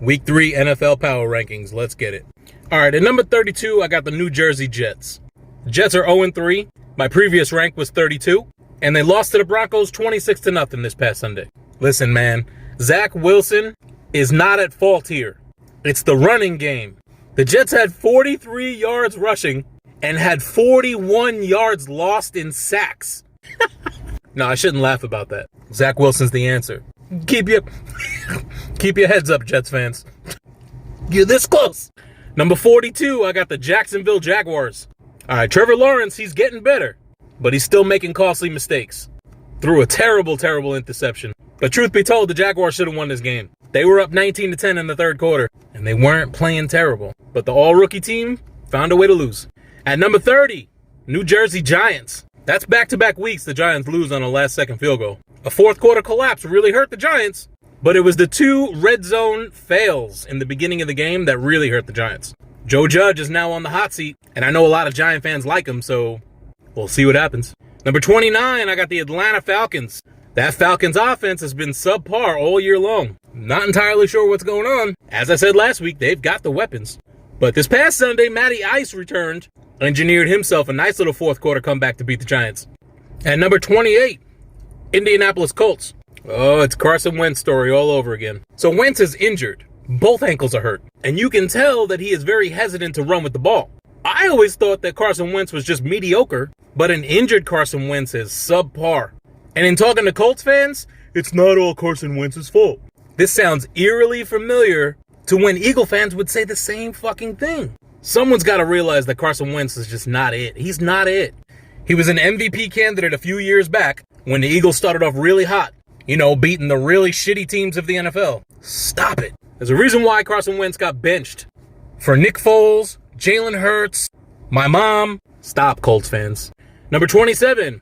Week 3 NFL Power Rankings. Let's get it. All right, at number 32, I got the New Jersey Jets. Jets are 0-3. My previous rank was 32. And they lost to the Broncos 26-0 this past Sunday. Listen, man, Zach Wilson is not at fault here. It's the running game. The Jets had 43 yards rushing and had 41 yards lost in sacks. No, I shouldn't laugh about that. Zach Wilson's the answer. Keep your heads up, Jets fans. You're this close. Number 42, I got the Jacksonville Jaguars. All right, Trevor Lawrence, he's getting better, but he's still making costly mistakes. Threw a terrible, terrible interception. But truth be told, the Jaguars should have won this game. They were up 19-10 in the third quarter, and they weren't playing terrible. But the all-rookie team found a way to lose. At number 30, New Jersey Giants. That's back-to-back weeks the Giants lose on a last-second field goal. A fourth-quarter collapse really hurt the Giants, but it was the two red zone fails in the beginning of the game that really hurt the Giants. Joe Judge is now on the hot seat, and I know a lot of Giant fans like him, so we'll see what happens. Number 29, I got the Atlanta Falcons. That Falcons offense has been subpar all year long. Not entirely sure what's going on. As I said last week, they've got the weapons. But this past Sunday, Matty Ice returned, engineered himself a nice little fourth-quarter comeback to beat the Giants. At number 28, Indianapolis Colts. Oh, it's Carson Wentz story all over again. So Wentz is injured. Both ankles are hurt. And you can tell that he is very hesitant to run with the ball. I always thought that Carson Wentz was just mediocre, but an injured Carson Wentz is subpar. And in talking to Colts fans, it's not all Carson Wentz's fault. This sounds eerily familiar to when Eagle fans would say the same fucking thing. Someone's got to realize that Carson Wentz is just not it. He's not it. He was an MVP candidate a few years back when the Eagles started off really hot, beating the really shitty teams of the NFL. Stop it. There's a reason why Carson Wentz got benched. For Nick Foles, Jalen Hurts, my mom. Stop, Colts fans. Number 27,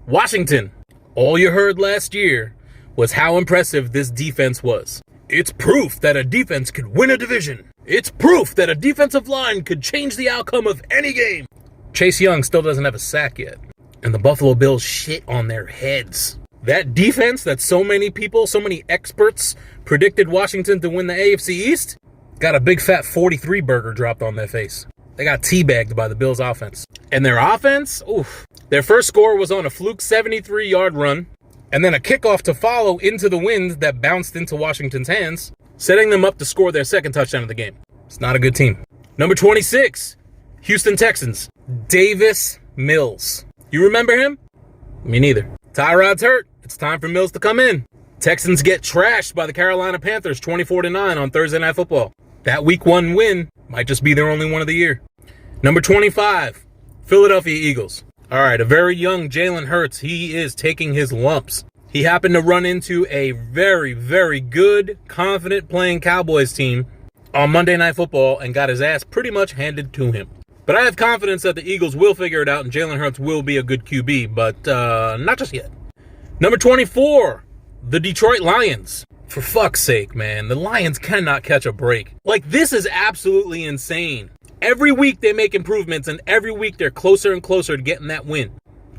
Washington. All you heard last year was how impressive this defense was. It's proof that a defense could win a division. It's proof that a defensive line could change the outcome of any game. Chase Young still doesn't have a sack yet. And the Buffalo Bills shit on their heads. That defense that so many people, so many experts predicted Washington to win the AFC East got a big fat 43 burger dropped on their face. They got teabagged by the Bills offense. And their offense, their first score was on a fluke 73-yard run, and then a kickoff to follow into the wind that bounced into Washington's hands, setting them up to score their second touchdown of the game. It's not a good team. Number 26, Houston Texans. Davis Mills. You remember him? Me neither. Tyrod's hurt. It's time for Mills to come in. Texans get trashed by the Carolina Panthers 24-9 on Thursday Night Football. That Week 1 win might just be their only one of the year. Number 25, Philadelphia Eagles. All right, a very young Jalen Hurts. He is taking his lumps. He happened to run into a very, very good, confident playing Cowboys team on Monday Night Football and got his ass pretty much handed to him. But I have confidence that the Eagles will figure it out and Jalen Hurts will be a good QB, but not just yet. Number 24, the Detroit Lions. For fuck's sake, man, the Lions cannot catch a break. This is absolutely insane. Every week they make improvements, and every week they're closer and closer to getting that win,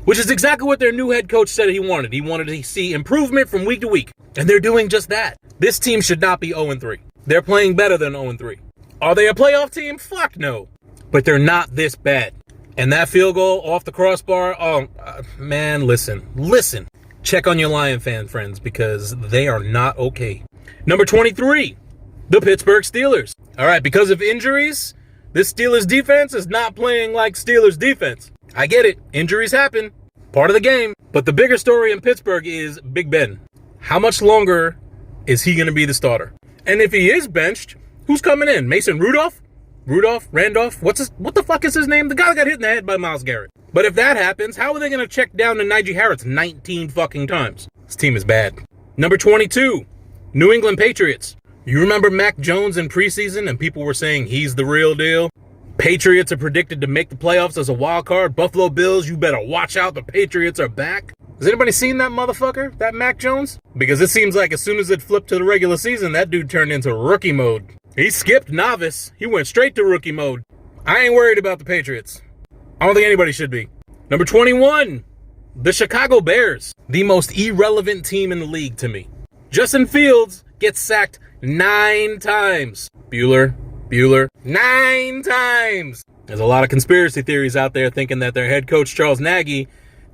which is exactly what their new head coach said he wanted. He wanted to see improvement from week to week, and they're doing just that. This team should not be 0-3. They're playing better than 0-3. Are they a playoff team? Fuck no. But they're not this bad. And that field goal off the crossbar, man, listen. Check on your Lion fan friends because they are not okay. Number 23, the Pittsburgh Steelers. All right, because of injuries, this Steelers defense is not playing like Steelers defense. I get it. Injuries happen. Part of the game. But the bigger story in Pittsburgh is Big Ben. How much longer is he going to be the starter? And if he is benched, who's coming in? Mason Rudolph? Randolph? What the fuck is his name? The guy that got hit in the head by Myles Garrett. But if that happens, how are they going to check down to Najee Harris 19 fucking times? This team is bad. Number 22, New England Patriots. You remember Mac Jones in preseason and people were saying he's the real deal? Patriots are predicted to make the playoffs as a wild card. Buffalo Bills, you better watch out. The Patriots are back. Has anybody seen that motherfucker, that Mac Jones? Because it seems like as soon as it flipped to the regular season, that dude turned into rookie mode. He skipped novice. He went straight to rookie mode. I ain't worried about the Patriots. I don't think anybody should be. Number 21, the Chicago Bears. The most irrelevant team in the league to me. Justin Fields gets sacked 9 times. Bueller, 9 times. There's a lot of conspiracy theories out there thinking that their head coach, Charles Nagy,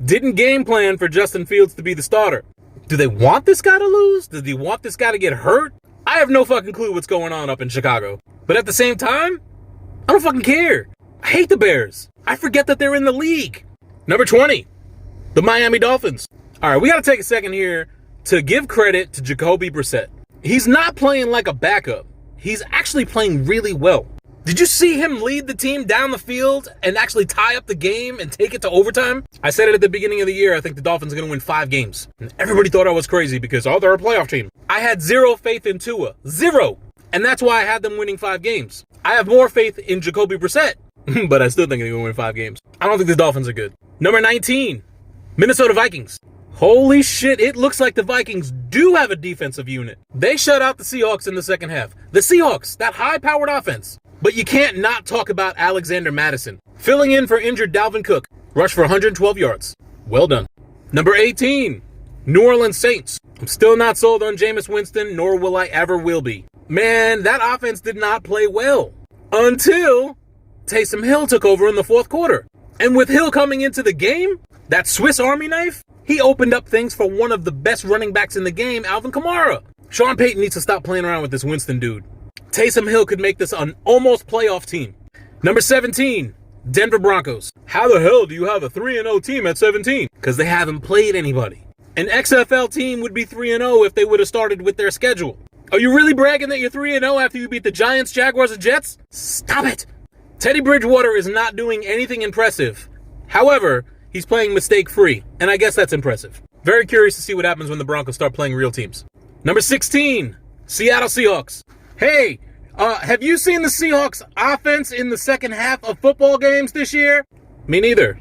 didn't game plan for Justin Fields to be the starter. Do they want this guy to lose? Does he want this guy to get hurt? I have no fucking clue what's going on up in Chicago. But at the same time, I don't fucking care. I hate the Bears. I forget that they're in the league. Number 20, the Miami Dolphins. All right, we got to take a second here to give credit to Jacoby Brissett. He's not playing like a backup. He's actually playing really well. Did you see him lead the team down the field and actually tie up the game and take it to overtime? I said it at the beginning of the year. I think the Dolphins are going to win 5 games. And everybody thought I was crazy because, they're a playoff team. I had zero faith in Tua. Zero. And that's why I had them winning 5 games. I have more faith in Jacoby Brissett, but I still think they're going to win 5 games. I don't think the Dolphins are good. Number 19, Minnesota Vikings. Holy shit, it looks like the Vikings do have a defensive unit. They shut out the Seahawks in the second half. The Seahawks, that high-powered offense. But you can't not talk about Alexander Mattison. Filling in for injured Dalvin Cook. Rushed for 112 yards. Well done. Number 18, New Orleans Saints. I'm still not sold on Jameis Winston, nor will I ever will be. Man, that offense did not play well. Until Taysom Hill took over in the fourth quarter. And with Hill coming into the game, that Swiss Army knife, he opened up things for one of the best running backs in the game, Alvin Kamara. Sean Payton needs to stop playing around with this Winston dude. Taysom Hill could make this an almost playoff team. Number 17, Denver Broncos. How the hell do you have a 3-0 team at 17? Because they haven't played anybody. An XFL team would be 3-0 if they would have started with their schedule. Are you really bragging that you're 3-0 after you beat the Giants, Jaguars, and Jets? Stop it. Teddy Bridgewater is not doing anything impressive. However, he's playing mistake-free, and I guess that's impressive. Very curious to see what happens when the Broncos start playing real teams. Number 16, Seattle Seahawks. Hey, have you seen the Seahawks offense in the second half of football games this year? Me neither.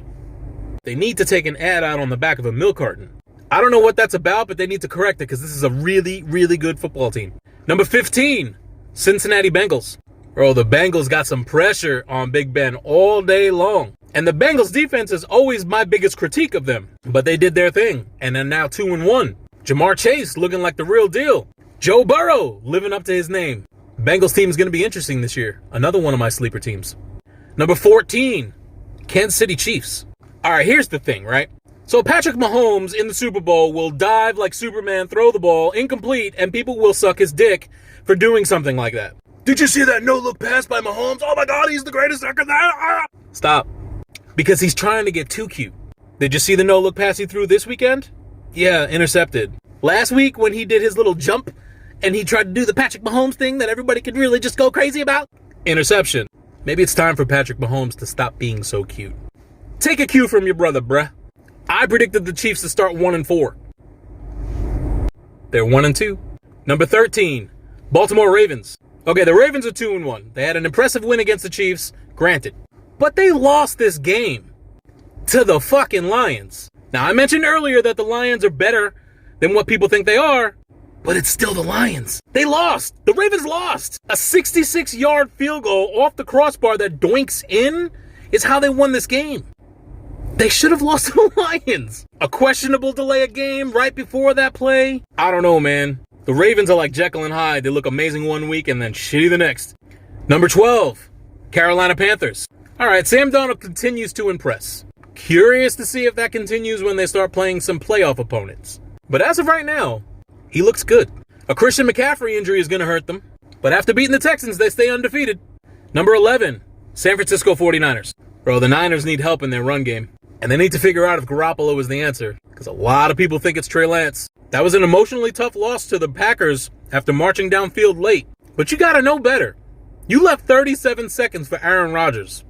They need to take an ad out on the back of a milk carton. I don't know what that's about, but they need to correct it because this is a really, really good football team. Number 15, Cincinnati Bengals. Bro, the Bengals got some pressure on Big Ben all day long. And the Bengals defense is always my biggest critique of them. But they did their thing, and they're now 2-1. Jamar Chase looking like the real deal. Joe Burrow living up to his name. Bengals team is going to be interesting this year. Another one of my sleeper teams. Number 14, Kansas City Chiefs. All right, here's the thing, right? So Patrick Mahomes in the Super Bowl will dive like Superman, throw the ball incomplete, and people will suck his dick for doing something like that. Did you see that no-look pass by Mahomes? Oh my God, he's the greatest ever. Stop. Because he's trying to get too cute. Did you see the no-look pass he threw this weekend? Yeah, intercepted. Last week when he did his little jump and he tried to do the Patrick Mahomes thing that everybody could really just go crazy about? Interception. Maybe it's time for Patrick Mahomes to stop being so cute. Take a cue from your brother, bruh. I predicted the Chiefs to start 1-4. They're 1-2. Number 13, Baltimore Ravens. Okay, the Ravens are 2-1. They had an impressive win against the Chiefs, granted. But they lost this game to the fucking Lions. Now, I mentioned earlier that the Lions are better than what people think they are, but it's still the Lions. They lost. The Ravens lost. A 66-yard field goal off the crossbar that doinks in is how they won this game. They should have lost to the Lions. A questionable delay of game right before that play. I don't know, man. The Ravens are like Jekyll and Hyde. They look amazing one week and then shitty the next. Number 12, Carolina Panthers. All right, Sam Darnold continues to impress. Curious to see if that continues when they start playing some playoff opponents. But as of right now, he looks good. A Christian McCaffrey injury is going to hurt them. But after beating the Texans, they stay undefeated. Number 11, San Francisco 49ers. Bro, the Niners need help in their run game. And they need to figure out if Garoppolo is the answer. Because a lot of people think it's Trey Lance. That was an emotionally tough loss to the Packers after marching downfield late. But you got to know better. You left 37 seconds for Aaron Rodgers.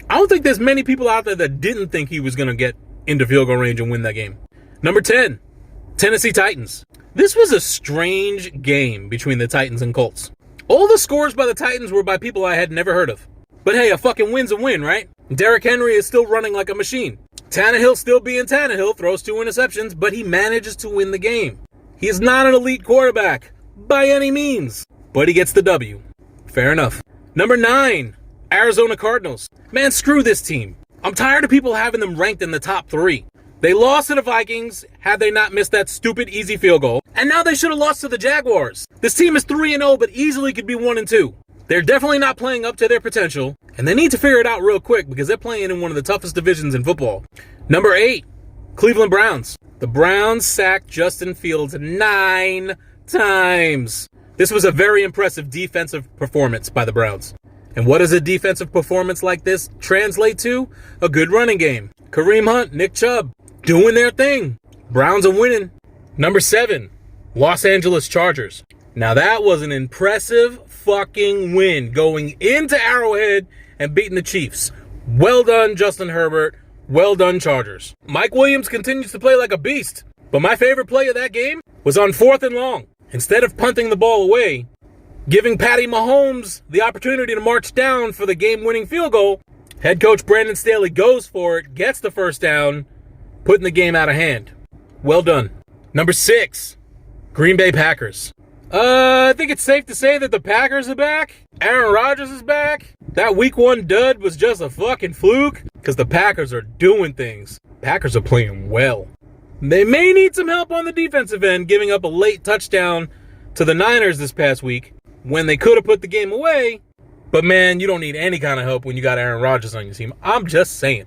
I don't think there's many people out there that didn't think he was going to get into field goal range and win that game. Number 10, Tennessee Titans. This was a strange game between the Titans and Colts. All the scores by the Titans were by people I had never heard of. But hey, a fucking win's a win, right? Derrick Henry is still running like a machine. Tannehill still being Tannehill, throws 2 interceptions, but he manages to win the game. He is not an elite quarterback, by any means, but he gets the W. Fair enough. Number 9, Arizona Cardinals. Man, screw this team. I'm tired of people having them ranked in the top 3. They lost to the Vikings had they not missed that stupid easy field goal. And now they should have lost to the Jaguars. This team is 3-0, but easily could be 1-2. They're definitely not playing up to their potential, and they need to figure it out real quick because they're playing in one of the toughest divisions in football. Number 8, Cleveland Browns. The Browns sacked Justin Fields 9 times. This was a very impressive defensive performance by the Browns. And what does a defensive performance like this translate to? A good running game. Kareem Hunt, Nick Chubb, doing their thing. Browns are winning. Number 7, Los Angeles Chargers. Now that was an impressive fucking win, going into Arrowhead and beating the Chiefs. Well done, Justin Herbert. Well done, Chargers. Mike Williams continues to play like a beast. But my favorite play of that game was on 4th and long. Instead of punting the ball away, giving Patty Mahomes the opportunity to march down for the game-winning field goal, head coach Brandon Staley goes for it, gets the first down, putting the game out of hand. Well done. Number 6, Green Bay Packers. I think it's safe to say that the Packers are back. Aaron Rodgers is back. That week 1 dud was just a fucking fluke because the Packers are doing things. Packers are playing well. They may need some help on the defensive end, giving up a late touchdown to the Niners this past week when they could have put the game away. But man, you don't need any kind of help when you got Aaron Rodgers on your team. I'm just saying.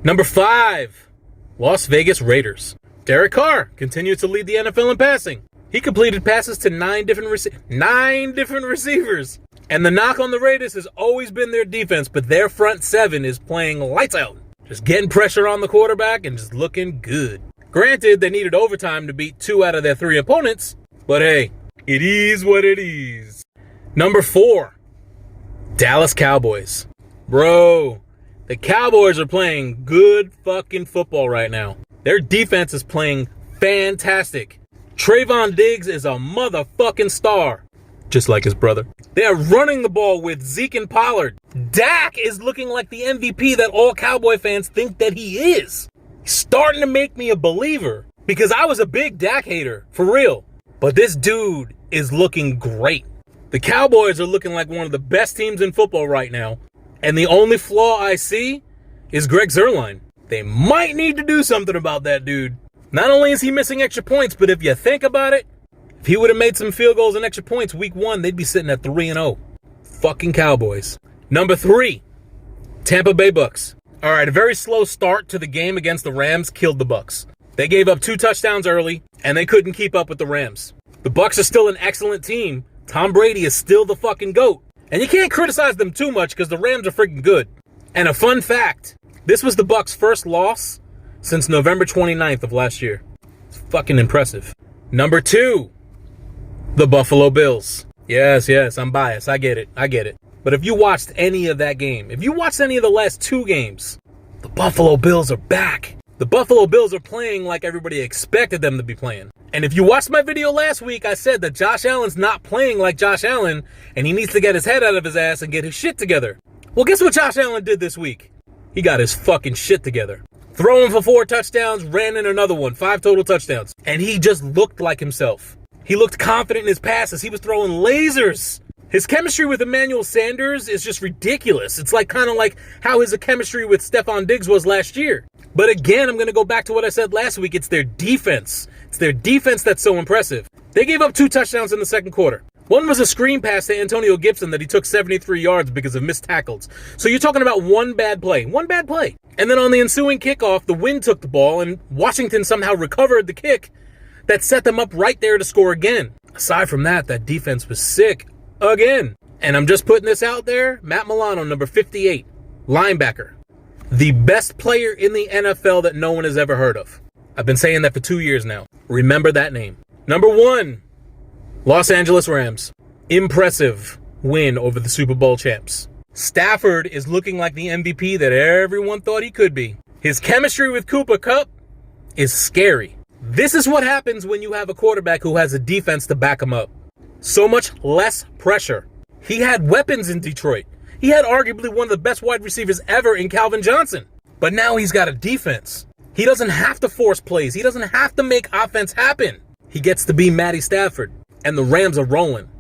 Number 5, Las Vegas Raiders. Derek Carr continues to lead the NFL in passing. He completed passes to 9 different receivers. And the knock on the Raiders has always been their defense, but their front 7 is playing lights out. Just getting pressure on the quarterback and just looking good. Granted, they needed overtime to beat 2 out of their 3 opponents, but hey, it is what it is. Number 4, Dallas Cowboys. Bro, the Cowboys are playing good fucking football right now. Their defense is playing fantastic. Trayvon Diggs is a motherfucking star, just like his brother. They are running the ball with Zeke and Pollard. Dak is looking like the MVP that all Cowboy fans think that he is. He's starting to make me a believer because I was a big Dak hater, for real. But this dude is looking great. The Cowboys are looking like one of the best teams in football right now. And the only flaw I see is Greg Zuerlein. They might need to do something about that dude. Not only is he missing extra points, but if you think about it, if he would have made some field goals and extra points week 1, they'd be sitting at 3-0. Fucking Cowboys. Number 3, Tampa Bay Bucks. All right, a very slow start to the game against the Rams killed the Bucks. They gave up 2 touchdowns early, and they couldn't keep up with the Rams. The Bucks are still an excellent team. Tom Brady is still the fucking GOAT. And you can't criticize them too much because the Rams are freaking good. And a fun fact, this was the Bucks' first loss since November 29th of last year. It's fucking impressive. Number 2, the Buffalo Bills. Yes, I'm biased. I get it. But if you watched any of that game, if you watched any of the last 2 games, the Buffalo Bills are back. The Buffalo Bills are playing like everybody expected them to be playing. And if you watched my video last week, I said that Josh Allen's not playing like Josh Allen, and he needs to get his head out of his ass and get his shit together. Well, guess what Josh Allen did this week? He got his fucking shit together. Throwing for 4 touchdowns, ran in another one, 5 total touchdowns. And he just looked like himself. He looked confident in his passes. He was throwing lasers. His chemistry with Emmanuel Sanders is just ridiculous. It's like kind of like how his chemistry with Stephon Diggs was last year. But again, I'm going to go back to what I said last week. It's their defense. It's their defense that's so impressive. They gave up 2 touchdowns in the second quarter. One was a screen pass to Antonio Gibson that he took 73 yards because of missed tackles. So you're talking about one bad play. And then on the ensuing kickoff, the wind took the ball and Washington somehow recovered the kick that set them up right there to score again. Aside from that, that defense was sick again. And I'm just putting this out there. Matt Milano, number 58, linebacker. The best player in the NFL that no one has ever heard of. I've been saying that for 2 years now. Remember that name. Number 1, Los Angeles Rams. Impressive win over the Super Bowl champs. Stafford is looking like the MVP that everyone thought he could be. His chemistry with Cooper Kupp is scary. This is what happens when you have a quarterback who has a defense to back him up. So much less pressure. He had weapons in Detroit. He had arguably one of the best wide receivers ever in Calvin Johnson. But now he's got a defense. He doesn't have to force plays. He doesn't have to make offense happen. He gets to be Matty Stafford. And the Rams are rolling.